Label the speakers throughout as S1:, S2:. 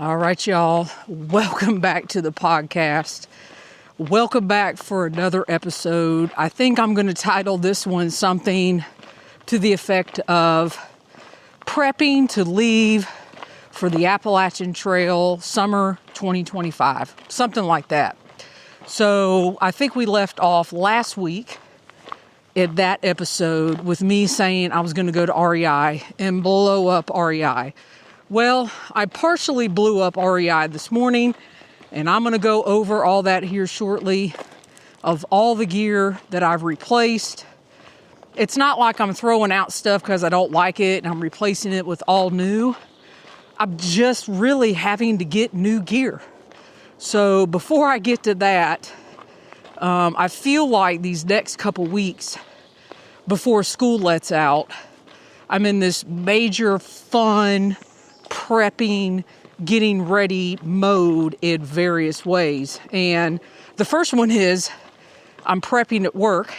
S1: All right, y'all. Welcome back to the podcast. Welcome back for another episode. I think I'm going to title this one something to the effect of prepping to leave for the Appalachian Trail summer 2025, something like that. So I think we left off last week in that episode with me saying I was going to go to REI and blow up REI. Well, I partially blew up REI this morning, and I'm going to go over all that here shortly of all the gear that I've replaced. It's not like I'm throwing out stuff because I don't like it and I'm replacing it with all new. I'm just really having to get new gear. So before I get to that, I feel like these next couple weeks before school lets out, I'm in this major fun prepping, getting ready mode in various ways. And the first one is I'm prepping at work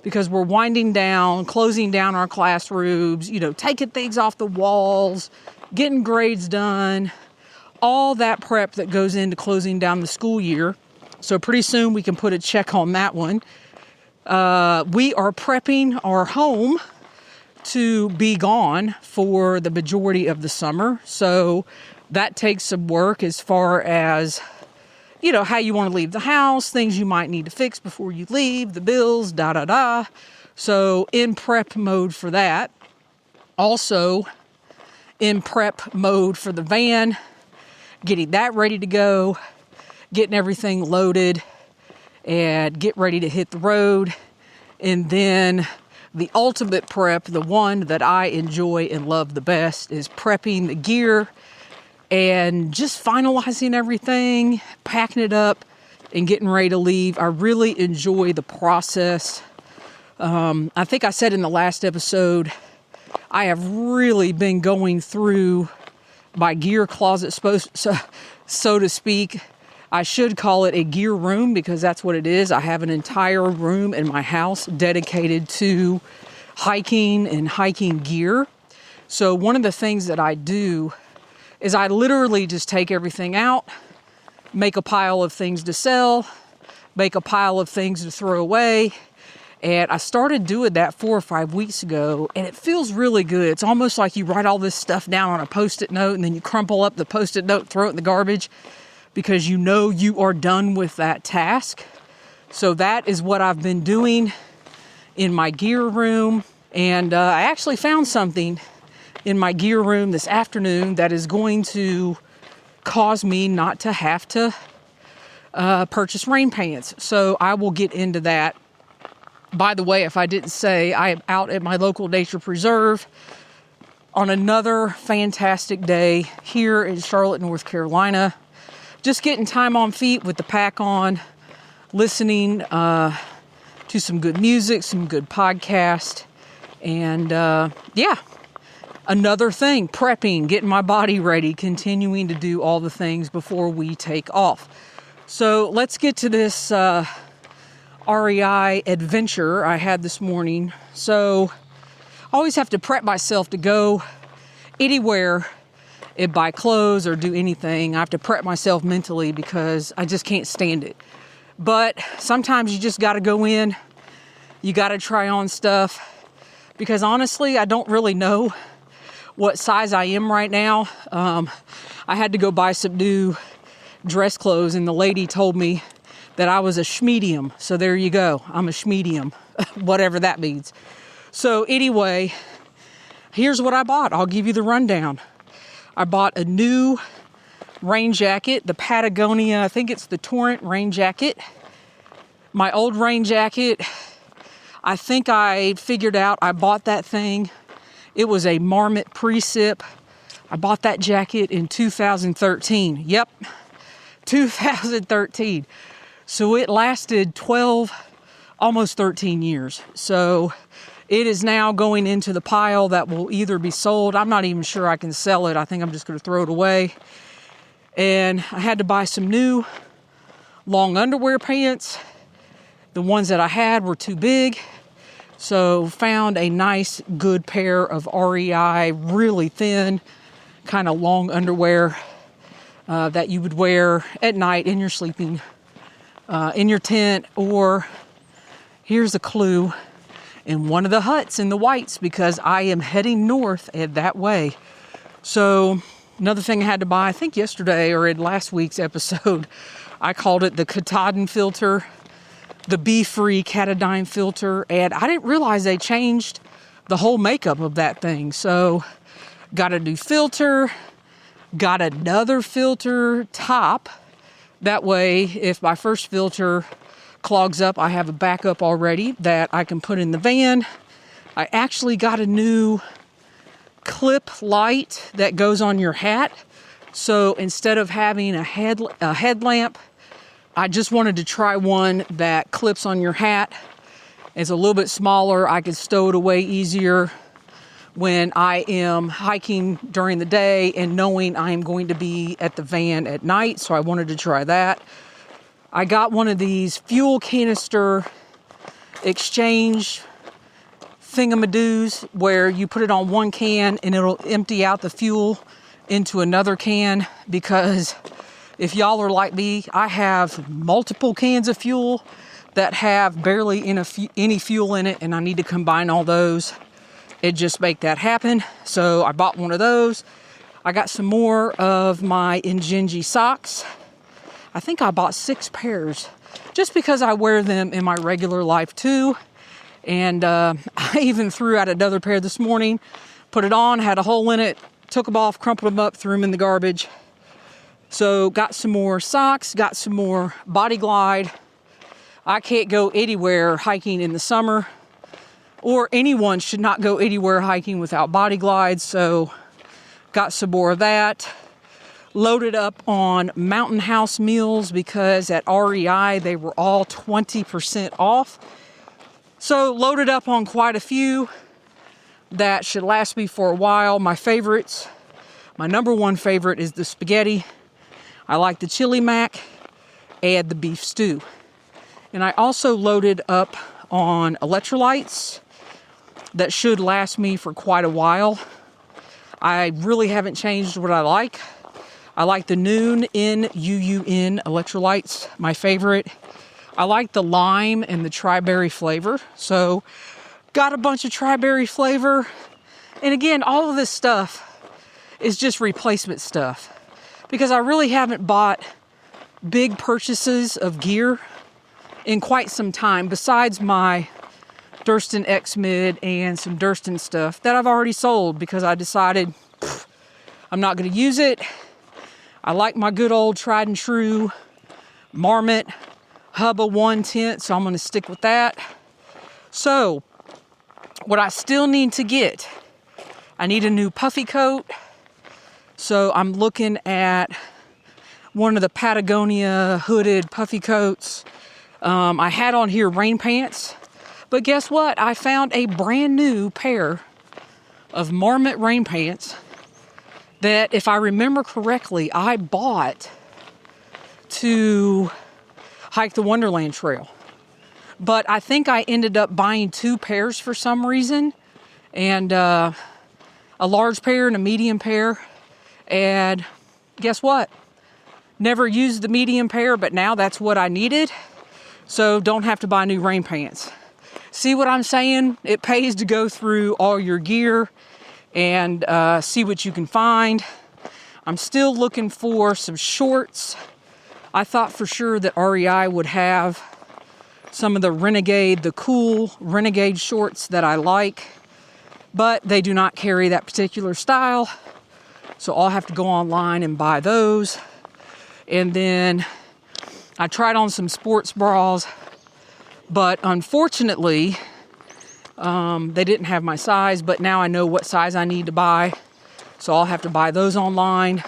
S1: because we're winding down, closing down our classrooms, taking things off the walls, getting grades done, all that prep that goes into closing down the school year. So pretty soon we can put a check on that one. We are prepping our home to be gone for the majority of the summer. So that takes some work as far as, how you want to leave the house, things you might need to fix before you leave, the bills, So in prep mode for that. Also in prep mode for the van, getting that ready to go, getting everything loaded and get ready to hit the road. And then the ultimate prep, the one that I enjoy and love the best, is prepping the gear and just finalizing everything, packing it up, and getting ready to leave. I really enjoy the process. I think I said in the last episode, I have really been going through my gear closet, so to speak. I should call it a gear room because that's what it is. I have an entire room in my house dedicated to hiking and hiking gear. So one of the things that I do is I literally just take everything out, make a pile of things to sell, make a pile of things to throw away. And I started doing that 4 or 5 weeks ago, and it feels really good. It's almost like you write all this stuff down on a Post-it note, and then you crumple up the Post-it note, throw it in the garbage, because you are done with that task. So that is what I've been doing in my gear room. And I actually found something in my gear room this afternoon that is going to cause me not to have to purchase rain pants. So I will get into that. By the way, if I didn't say, I am out at my local nature preserve on another fantastic day here in Charlotte, North Carolina. Just getting time on feet with the pack on, listening to some good music, some good podcast, and another thing, prepping, getting my body ready, continuing to do all the things before we take off. So let's get to this REI adventure I had this morning. So I always have to prep myself to go anywhere and buy clothes or do anything. I have to prep myself mentally because I just can't stand it. But sometimes you just got to go in. You got to try on stuff. Because honestly, I don't really know what size I am right now. I had to go buy some new dress clothes, and the lady told me that I was a schmedium. So there you go. I'm a schmedium, whatever that means. So anyway, here's what I bought. I'll give you the rundown. I bought a new rain jacket, the Patagonia, I think it's the Torrent rain jacket. My old rain jacket, I think I figured out I bought that thing. It was a Marmot Precip. I bought that jacket in 2013. Yep, 2013. So it lasted 12, almost 13 years. So it is now going into the pile that will either be sold. I'm not even sure I can sell it. I think I'm just going to throw it away. And I had to buy some new long underwear pants. The ones that I had were too big. So found a nice, good pair of REI, really thin, kind of long underwear. that you would wear at night in your sleeping, in your tent, or here's a clue, in one of the huts in the Whites, because I am heading north that way. So another thing I had to buy, I think yesterday or in last week's episode, I called it the Katahdin filter, the bee-free Katahdin filter, and I didn't realize they changed the whole makeup of that thing. So got a new filter, got another filter top. That way, if my first filter clogs up, I have a backup already that I can put in the van. I actually got a new clip light that goes on your hat. So instead of having a headlamp, I just wanted to try one that clips on your hat. It's a little bit smaller. I can stow it away easier when I am hiking during the day and knowing I am going to be at the van at night. So I wanted to try that. I got one of these fuel canister exchange thingamadoos where you put it on one can and it'll empty out the fuel into another can, because if y'all are like me, I have multiple cans of fuel that have barely any fuel in it, and I need to combine all those and just make that happen. So I bought one of those. I got some more of my Injinji socks. I think I bought 6 pairs just because I wear them in my regular life too. And I even threw out another pair this morning, put it on, had a hole in it, took them off, crumpled them up, threw them in the garbage. So got some more socks, got some more Body Glide. I can't go anywhere hiking in the summer, or anyone should not go anywhere hiking without Body Glide. So got some more of that. Loaded up on Mountain House meals because at REI they were all 20% off. So loaded up on quite a few that should last me for a while. My favorites, my number one favorite is the spaghetti. I like the chili mac and the beef stew. And I also loaded up on electrolytes that should last me for quite a while. I really haven't changed what I like. I like the Noon NUUN electrolytes, my favorite. I like the lime and the tri-berry flavor. So got a bunch of tri-berry flavor. And again, all of this stuff is just replacement stuff, because I really haven't bought big purchases of gear in quite some time, besides my Durston X-Mid and some Durston stuff that I've already sold because I decided I'm not going to use it. I like my good old tried and true Marmot Hubba 1 tent, so I'm going to stick with that. So what I still need to get, I need a new puffy coat. So I'm looking at one of the Patagonia hooded puffy coats. I had on here rain pants, but guess what? I found a brand new pair of Marmot rain pants that, if I remember correctly, I bought to hike the Wonderland Trail. But I think I ended up buying 2 pairs for some reason, and a large pair and a medium pair. And guess what? Never used the medium pair, but now that's what I needed. So don't have to buy new rain pants. See what I'm saying? It pays to go through all your gear and see what you can find. I'm still looking for some shorts. I thought for sure that REI would have some of the Renegade, the cool Renegade shorts that I like, but they do not carry that particular style. So I'll have to go online and buy those. And then I tried on some sports bras, but unfortunately, they didn't have my size, but now I know what size I need to buy. So I'll have to buy those online.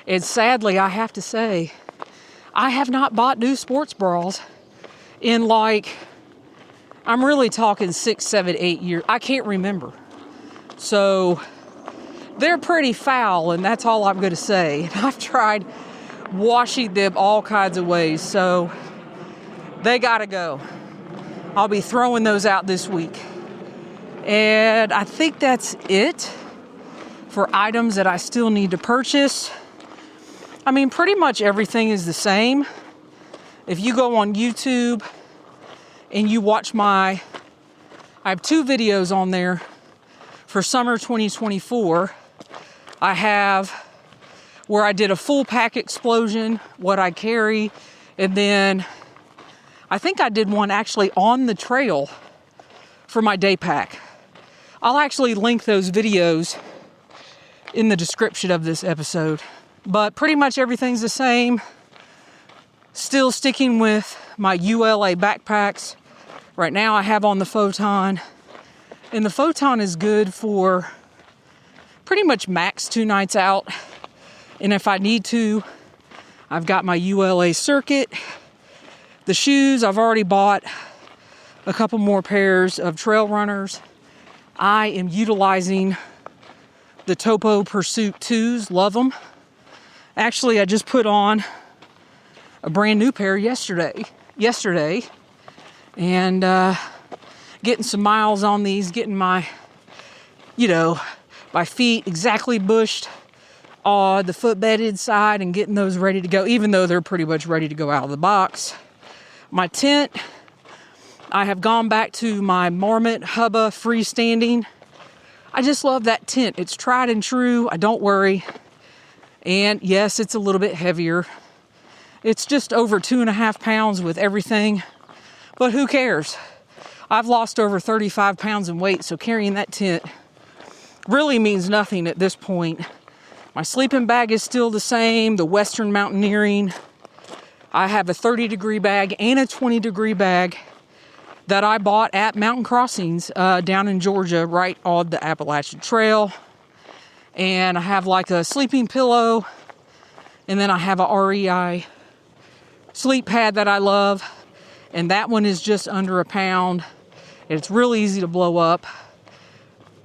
S1: And sadly, I have to say, I have not bought new sports bras in I'm really talking 6, 7, 8 years. I can't remember. So they're pretty foul, and that's all I'm going to say. And I've tried washing them all kinds of ways, so they got to go. I'll be throwing those out this week. And I think that's it for items that I still need to purchase. I mean, pretty much everything is the same. If you go on YouTube and you watch I have 2 videos on there for summer 2024. I have where I did a full pack explosion, what I carry, and then I think I did one actually on the trail for my day pack. I'll actually link those videos in the description of this episode. But pretty much everything's the same. Still sticking with my ULA backpacks. Right now I have on the Photon. And the Photon is good for pretty much max 2 nights out. And if I need to, I've got my ULA Circuit. The shoes, I've already bought a couple more pairs of trail runners. I am utilizing the Topo Pursuit 2s. Love them. Actually, I just put on a brand new pair yesterday. And getting some miles on these, getting my feet exactly bushed on the footbed side and getting those ready to go, even though they're pretty much ready to go out of the box. My tent, I have gone back to my Marmot Hubba freestanding. I just love that tent. It's tried and true. I don't worry. And yes, it's a little bit heavier. It's just over 2.5 pounds with everything, but who cares? I've lost over 35 pounds in weight, so carrying that tent really means nothing at this point. My sleeping bag is still the same, the Western Mountaineering. I have a 30-degree bag and a 20-degree bag that I bought at Mountain Crossings down in Georgia, right on the Appalachian Trail. And I have like a sleeping pillow, and then I have a REI sleep pad that I love, and that one is just under a pound. It's real easy to blow up,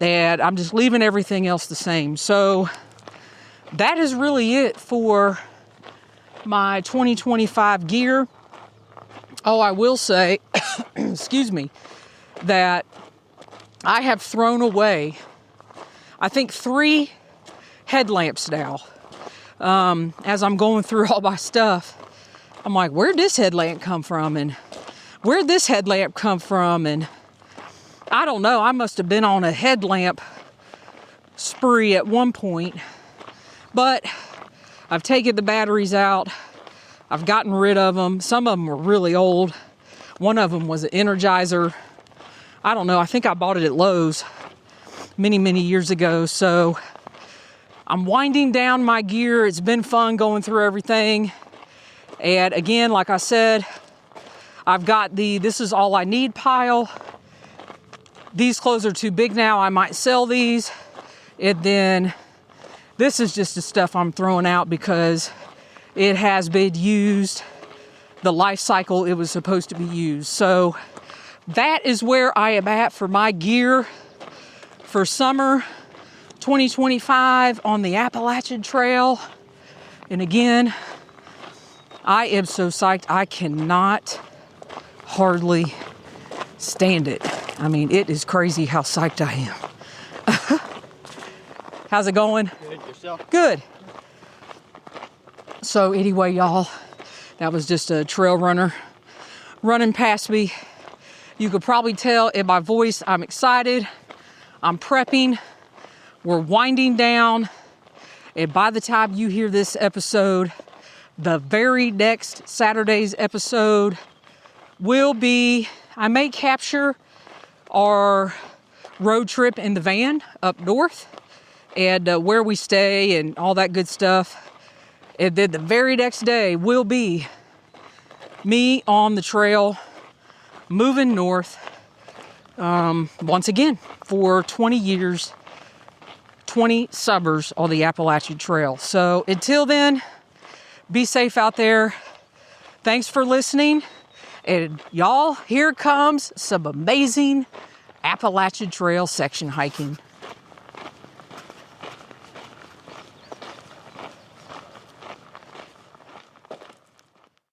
S1: and I'm just leaving everything else the same. So that is really it for my 2025 gear. Oh, I will say, excuse me, that I have thrown away, I think, 3 headlamps now. As I'm going through all my stuff, I'm like, where'd this headlamp come from? And where'd this headlamp come from? And I don't know. I must have been on a headlamp spree at one point. But I've taken the batteries out. I've gotten rid of them. Some of them were really old. One of them was an Energizer. I don't know. I think I bought it at Lowe's many, many years ago. So I'm winding down my gear. It's been fun going through everything. And again, like I said, I've got the This Is All I Need pile. These clothes are too big now. I might sell these. And then this is just the stuff I'm throwing out because it has been used the life cycle it was supposed to be used. So that is where I am at for my gear for summer 2025 on the Appalachian Trail. And again, I am so psyched. I cannot hardly stand it. I mean, it is crazy how psyched I am. How's it going?
S2: Good. Yourself?
S1: Good. So anyway, y'all, that was just a trail runner running past me. You could probably tell in my voice I'm excited. I'm prepping. We're winding down. And by the time you hear this episode, the very next Saturday's episode will be, I may capture our road trip in the van up north and where we stay and all that good stuff. And then the very next day will be me on the trail moving north once again for 20 years, 20 summers on the Appalachian Trail. So until then, be safe out there. Thanks for listening. And y'all, here comes some amazing Appalachian Trail section hiking.